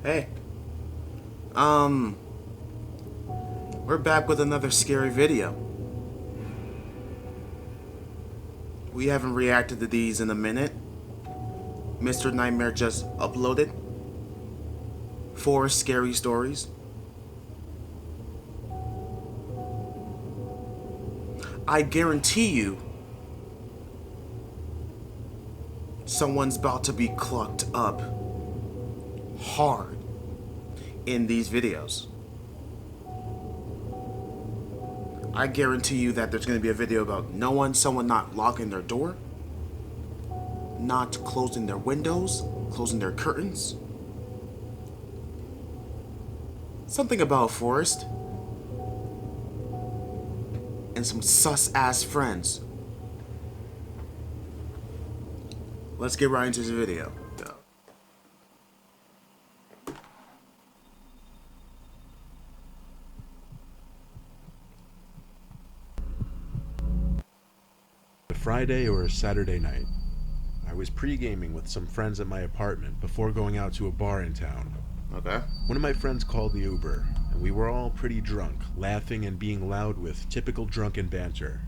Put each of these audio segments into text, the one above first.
Hey, we're back with another scary video. We haven't reacted to these in a minute. Mr. Nightmare just uploaded 4 scary stories. I guarantee you, someone's about to be clucked up hard in these videos. I guarantee you that there's going to be a video about someone not locking their door, not closing their windows, closing their curtains. Something about a forest. And some sus-ass friends. Let's get right into the video. A Friday or a Saturday night. I was pre-gaming with some friends at my apartment before going out to a bar in town. Okay. One of my friends called the Uber, and we were all pretty drunk, laughing and being loud with typical drunken banter.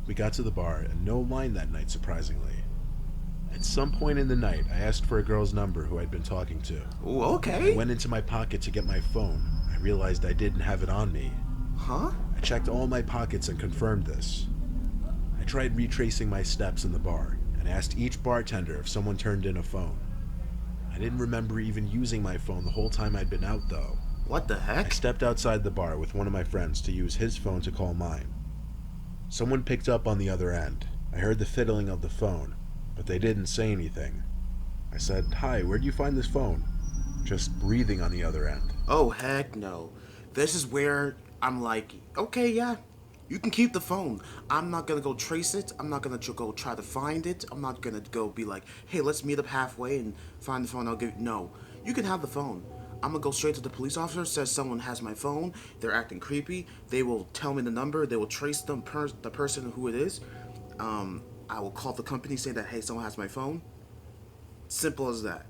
We got to the bar, and no line that night, surprisingly. At some point in the night, I asked for a girl's number who I'd been talking to. Ooh, okay. I went into my pocket to get my phone. I realized I didn't have it on me. Huh? I checked all my pockets and confirmed this. I tried retracing my steps in the bar, and asked each bartender if someone turned in a phone. I didn't remember even using my phone the whole time I'd been out, though. What the I heck? stepped outside the bar with one of my friends to use his phone to call mine. Someone picked up on the other end. I heard the fiddling of the phone, but they didn't say anything. I said, "Hi, where'd you find this phone?" Just breathing on the other end. Oh, heck no. This is where I'm like, okay, yeah, you can keep the phone. I'm not gonna go trace it. I'm not gonna go try to find it. I'm not gonna go be like, hey, let's meet up halfway and find the phone. I'll give. No, you can have the phone. I'm gonna go straight to the police officer. Says someone has my phone. They're acting creepy. They will tell me the number. They will trace the person who it is. I will call the company saying that, hey, someone has my phone. Simple as that.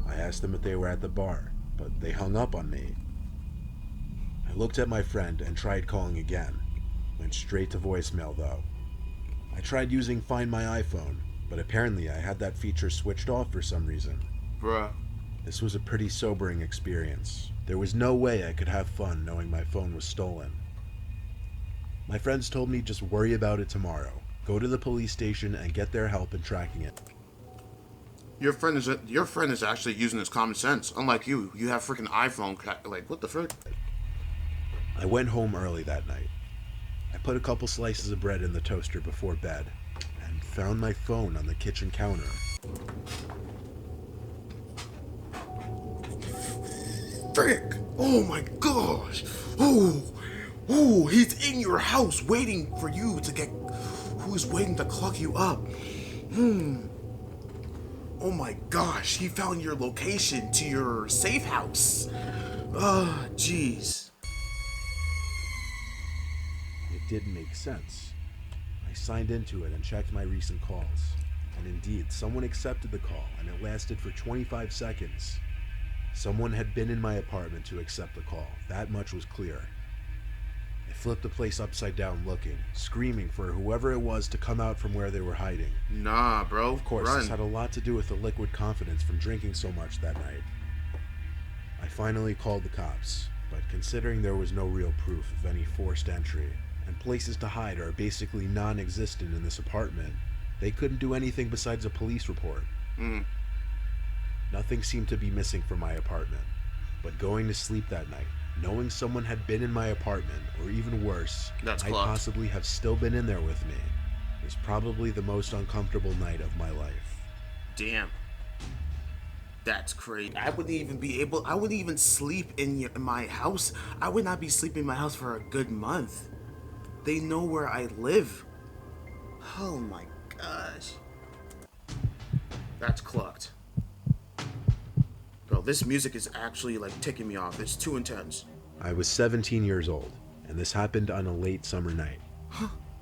I asked them if they were at the bar, but they hung up on me. I looked at my friend and tried calling again. Went straight to voicemail, though. I tried using Find My iPhone, but apparently I had that feature switched off for some reason. Bruh. This was a pretty sobering experience. There was no way I could have fun knowing my phone was stolen. My friends told me just worry about it tomorrow. Go to the police station and get their help in tracking it. Your friend is actually using his common sense. Unlike you have freaking iPhone. Like, what the frick? I went home early that night. I put a couple slices of bread in the toaster before bed and found my phone on the kitchen counter. Frick! Oh my gosh! Oh, he's in your house waiting for you to get. Who's waiting to clock you up? Oh my gosh, he found your location to your safe house. Ah, jeez. It didn't make sense. I signed into it and checked my recent calls. And indeed, someone accepted the call, and it lasted for 25 seconds. Someone had been in my apartment to accept the call. That much was clear. I flipped the place upside down looking, screaming for whoever it was to come out from where they were hiding. Nah, bro. Of course, run. This had a lot to do with the liquid confidence from drinking so much that night. I finally called the cops, but considering there was no real proof of any forced entry, and places to hide are basically non-existent in this apartment, they couldn't do anything besides a police report. Nothing seemed to be missing from my apartment, but going to sleep that night, knowing someone had been in my apartment, or even worse, might possibly have still been in there with me, was probably the most uncomfortable night of my life. Damn. That's crazy. I wouldn't even sleep in my house. I would not be sleeping in my house for a good month. They know where I live. Oh my gosh. That's clucked. Bro, this music is actually like ticking me off. It's too intense. I was 17 years old, and this happened on a late summer night.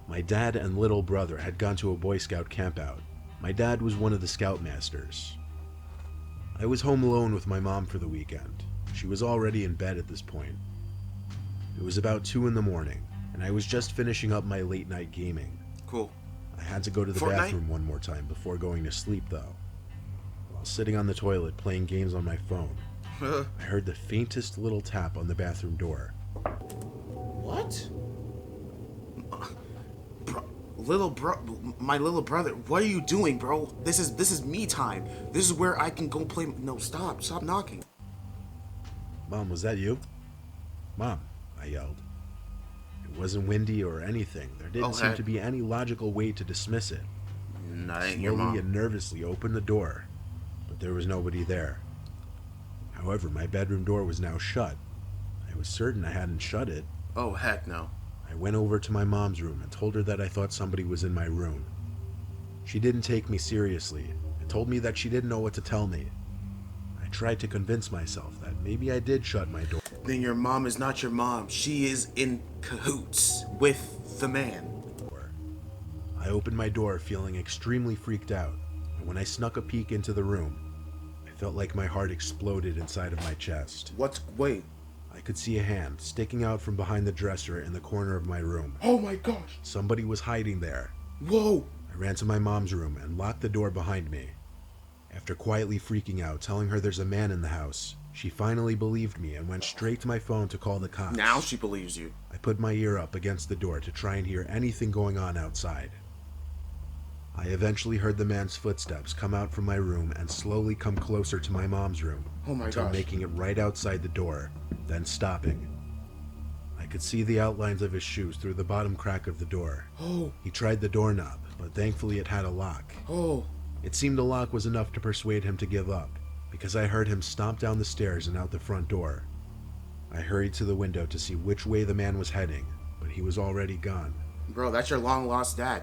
My dad and little brother had gone to a Boy Scout campout. My dad was one of the scoutmasters. I was home alone with my mom for the weekend. She was already in bed at this point. It was about 2 in the morning, and I was just finishing up my late night gaming. Cool. I had to go to the bathroom one more time before going to sleep, though. While sitting on the toilet playing games on my phone, I heard the faintest little tap on the bathroom door. What? My little brother, what are you doing, bro? This is me time. This is where I can go play. No, stop knocking. Mom, was that you? Mom, I yelled. It wasn't windy or anything. There didn't seem to be any logical way to dismiss it. That ain't your mom. Slowly and nervously opened the door, but there was nobody there. However, my bedroom door was now shut. I was certain I hadn't shut it. Oh, heck no. I went over to my mom's room and told her that I thought somebody was in my room. She didn't take me seriously and told me that she didn't know what to tell me. I tried to convince myself that maybe I did shut my door. Then your mom is not your mom. She is in cahoots with the man. I opened my door feeling extremely freaked out, and when I snuck a peek into the room, I felt like my heart exploded inside of my chest. Wait. I could see a hand sticking out from behind the dresser in the corner of my room. Oh my gosh. Somebody was hiding there. Whoa. I ran to my mom's room and locked the door behind me. After quietly freaking out, telling her there's a man in the house, she finally believed me and went straight to my phone to call the cops. Now she believes you. I put my ear up against the door to try and hear anything going on outside. I eventually heard the man's footsteps come out from my room and slowly come closer to my mom's room. Oh my until gosh. making it right outside the door, then stopping. I could see the outlines of his shoes through the bottom crack of the door. Oh. He tried the doorknob, but thankfully it had a lock. Oh. It seemed the lock was enough to persuade him to give up, because I heard him stomp down the stairs and out the front door. I hurried to the window to see which way the man was heading, but he was already gone. Bro, that's your long lost dad.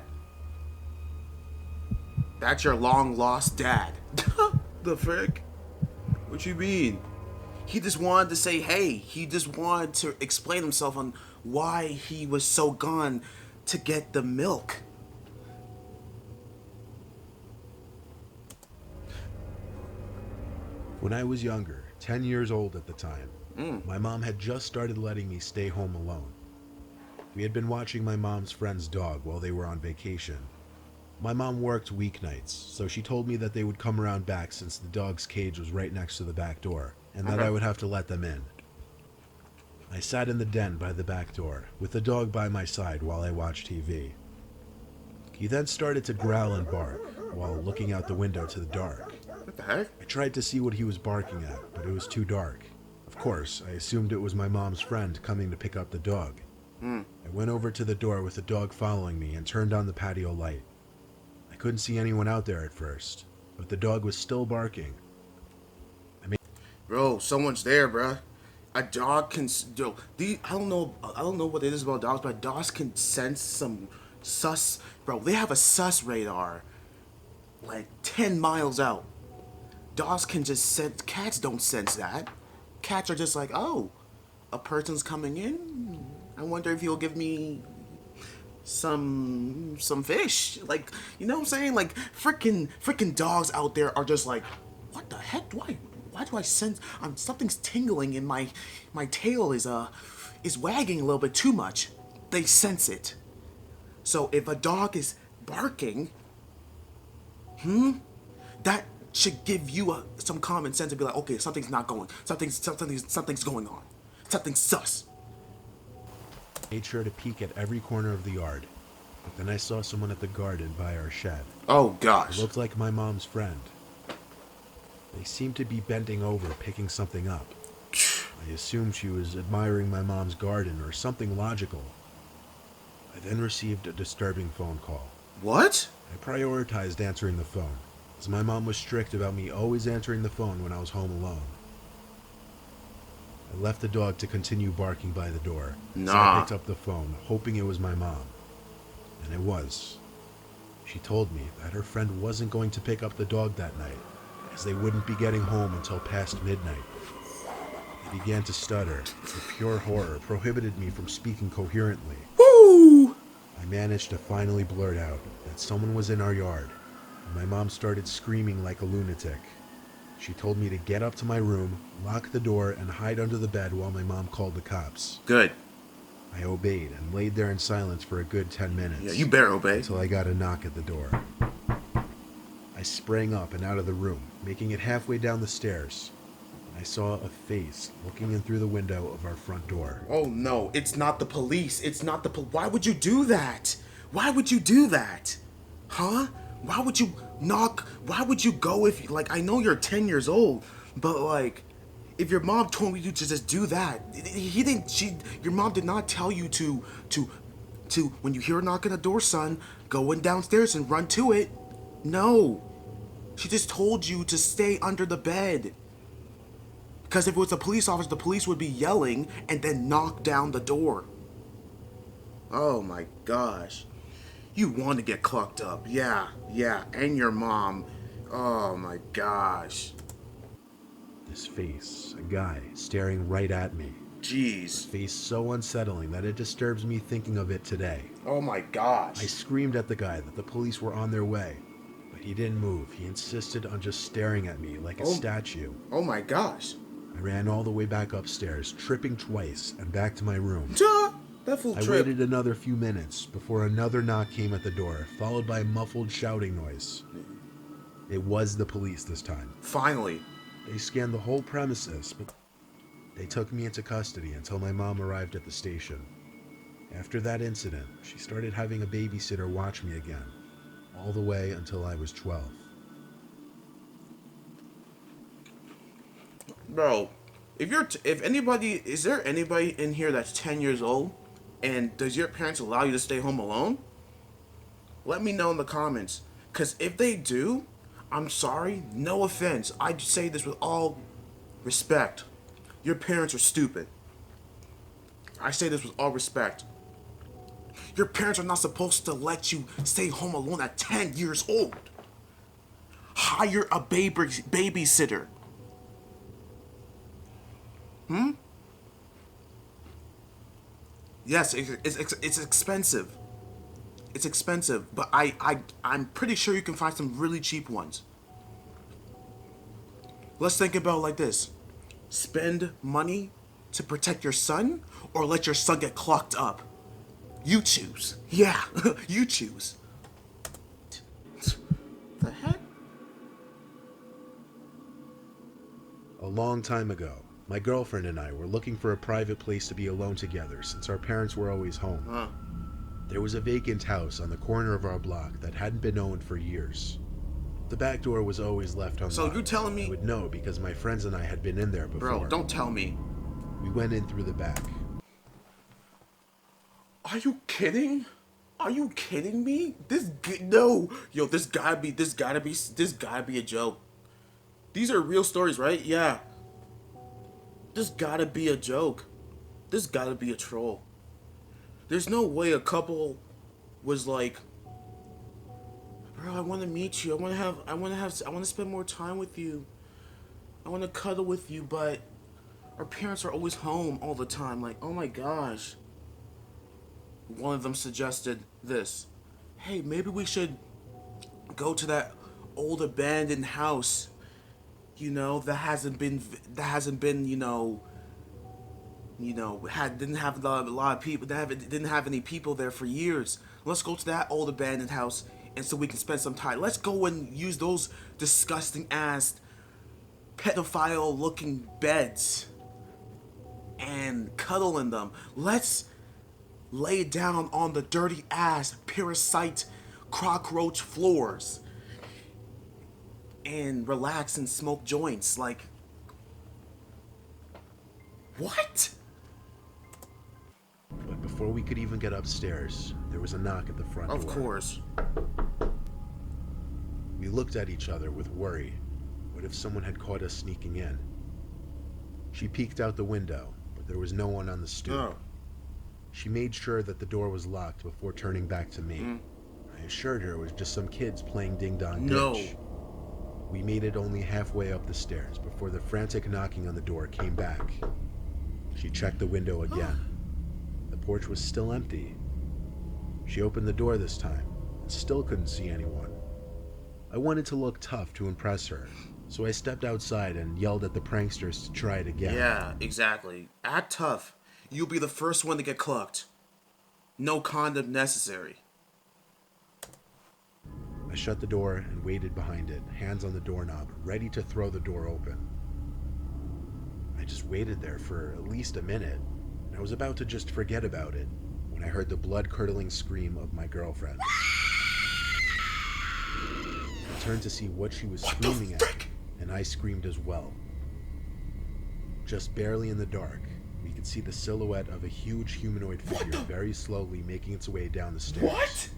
That's your long lost dad. The frick? What you mean? He just wanted to say hey. He just wanted to explain himself on why he was so gone to get the milk. When I was younger, 10 years old at the time, my mom had just started letting me stay home alone. We had been watching my mom's friend's dog while they were on vacation. My mom worked weeknights, so she told me that they would come around back since the dog's cage was right next to the back door, and that I would have to let them in. I sat in the den by the back door, with the dog by my side while I watched TV. He then started to growl and bark, while looking out the window to the dark. What the heck? I tried to see what he was barking at, but it was too dark. Of course, I assumed it was my mom's friend coming to pick up the dog. I went over to the door with the dog following me and turned on the patio light. I couldn't see anyone out there at first, but the dog was still barking. Bro, someone's there, bruh. A dog can. I don't know what it is about dogs, but dogs can sense some sus. Bro, they have a sus radar, like 10 miles out. Dogs can just sense. Cats don't sense that. Cats are just like, oh, a person's coming in. I wonder if he'll give me some fish. Like, you know what I'm saying? Like, freaking dogs out there are just like, what the heck? Why do I sense something's tingling in my tail is wagging a little bit too much. They sense it. So if a dog is barking, that should give you some common sense to be like, okay, something's not going. Something's going on. Something's sus. I made sure to peek at every corner of the yard, but then I saw someone at the garden by our shed. Oh It gosh. looked like my mom's friend. They seemed to be bending over, picking something up. I assumed she was admiring my mom's garden or something logical. I then received a disturbing phone call. What? I prioritized answering the phone, as my mom was strict about me always answering the phone when I was home alone. I left the dog to continue barking by the door, so I Nah. picked up the phone, hoping it was my mom. And it was. She told me that her friend wasn't going to pick up the dog that night, as they wouldn't be getting home until past midnight. I began to stutter, but pure horror prohibited me from speaking coherently. Woo! I managed to finally blurt out that someone was in our yard, and my mom started screaming like a lunatic. She told me to get up to my room, lock the door, and hide under the bed while my mom called the cops. Good. I obeyed and laid there in silence for a good 10 minutes. Yeah, you better obey. Until I got a knock at the door. I sprang up and out of the room, making it halfway down the stairs. I saw a face looking in through the window of our front door. Oh no, it's not the police. It's not the Why would you do that? Why would you do that? Huh? Why would you knock? Why would you go if, like, I know you're 10 years old, but like, if your mom told you to just do that, your mom did not tell you to, when you hear a knock on the door, son, go in downstairs and run to it. No. She just told you to stay under the bed. Because if it was a police officer, the police would be yelling and then knock down the door. Oh my gosh. You want to get clocked up. Yeah, and your mom. Oh my gosh. This face, a guy, staring right at me. Jeez. A face so unsettling that it disturbs me thinking of it today. Oh my gosh. I screamed at the guy that the police were on their way, but he didn't move. He insisted on just staring at me like a statue. Oh my gosh. I ran all the way back upstairs, tripping twice, and back to my room. That fool I tripped. waited another few minutes before another knock came at the door, followed by a muffled shouting noise. It was the police this time. Finally. They scanned the whole premises, but they took me into custody until my mom arrived at the station. After that incident, she started having a babysitter watch me again, all the way until I was 12. Bro, is there anybody in here that's 10 years old? And does your parents allow you to stay home alone? Let me know in the comments. Because if they do, I'm sorry, no offense. I say this with all respect. Your parents are stupid. I say this with all respect. Your parents are not supposed to let you stay home alone at 10 years old. Hire a babysitter. Yes, it's expensive. It's expensive, but I'm pretty sure you can find some really cheap ones. Let's think about it like this. Spend money to protect your son, or let your son get clocked up. You choose. Yeah, you choose. The heck? A long time ago, my girlfriend and I were looking for a private place to be alone together since our parents were always home. There was a vacant house on the corner of our block that hadn't been owned for years. The back door was always left unlocked. So you're telling me... I would know because my friends and I had been in there before. Bro, don't tell me. We went in through the back. Are you kidding? Are you kidding me? No. Yo, this gotta be a joke. These are real stories, right? Yeah. This gotta be a joke. This gotta be a troll. There's no way a couple was like, bro, I want to meet you. I want to spend more time with you. I want to cuddle with you, but our parents are always home all the time. Like, oh my gosh. One of them suggested this. Hey, maybe we should go to that old abandoned house, you know, that hasn't been, didn't have a lot of people, didn't have any people there for years. Let's go to that old abandoned house, and so we can spend some time. Let's go and use those disgusting ass pedophile looking beds and cuddle in them. Let's lay down on the dirty ass parasite cockroach floors and relax and smoke joints. Like, what? But before we could even get upstairs, there was a knock at the front door. Of course. We looked at each other with worry. What if someone had caught us sneaking in? She peeked out the window, but there was no one on the stoop. Oh. She made sure that the door was locked before turning back to me. I assured her it was just some kids playing ding-dong ditch. We made it only halfway up the stairs before the frantic knocking on the door came back. She checked the window again. The porch was still empty. She opened the door this time and still couldn't see anyone. I wanted to look tough to impress her, So I stepped outside and yelled at the pranksters to try it again. Yeah, exactly. Act tough. You'll be the first one to get clucked. No condom necessary. I shut the door and waited behind it, hands on the doorknob, ready to throw the door open. I just waited there for at least a minute, and I was about to just forget about it when I heard the blood-curdling scream of my girlfriend. I turned to see what she was screaming at, and I screamed as well. Just barely in the dark, we could see the silhouette of a huge humanoid figure very slowly making its way down the stairs. What?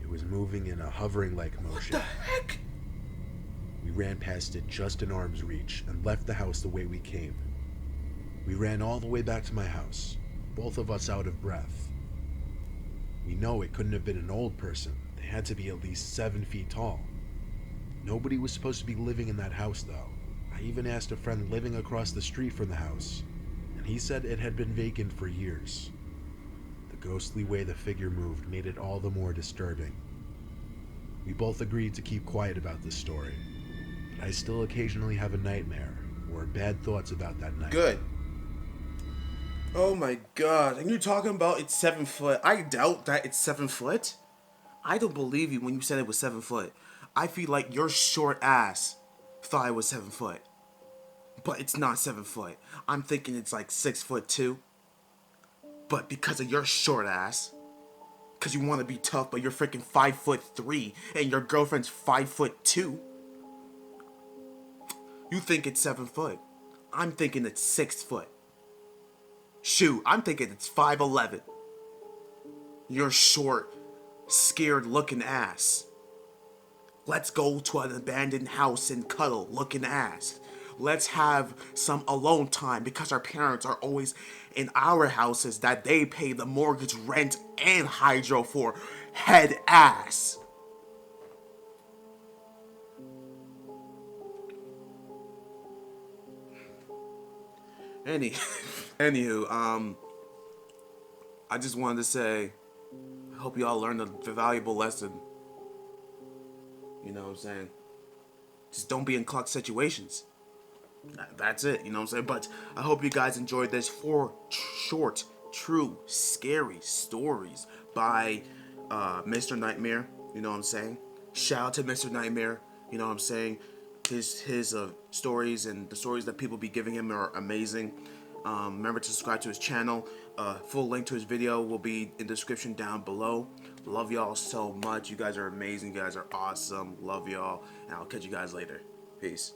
It was moving in a hovering-like motion. What the heck? We ran past it just in arm's reach and left the house the way we came. We ran all the way back to my house, both of us out of breath. We know it couldn't have been an old person. They had to be at least 7 feet tall. Nobody was supposed to be living in that house, though. I even asked a friend living across the street from the house, and he said it had been vacant for years. The ghostly way the figure moved made it all the more disturbing. We both agreed to keep quiet about this story, but I still occasionally have a nightmare or bad thoughts about that night. Good. Oh my god. And you're talking about it's 7 foot. I doubt that it's 7 foot. I don't believe you when you said it was 7 foot. I feel like your short ass thought it was 7 foot. But it's not 7 foot. I'm thinking it's like 6'2". But because of your short ass, because you want to be tough, but you're freaking 5'3", and your girlfriend's 5'2", you think it's 7 foot. I'm thinking it's 6 foot. Shoot, I'm thinking it's 5'11". Your short, scared looking ass. Let's go to an abandoned house and cuddle looking ass. Let's have some alone time because our parents are always in our houses that they pay the mortgage, rent, and hydro for. Head ass. Anywho, I just wanted to say, I hope you all learned the valuable lesson. You know what I'm saying? Just don't be in cluck situations. That's it, you know what I'm saying? But I hope you guys enjoyed this 4 short, true, scary stories by Mr. Nightmare, you know what I'm saying? Shout out to Mr. Nightmare, you know what I'm saying? His stories and the stories that people be giving him are amazing. Remember to subscribe to his channel. Full link to his video will be in the description down below. Love y'all so much. You guys are amazing. You guys are awesome. Love y'all. And I'll catch you guys later. Peace.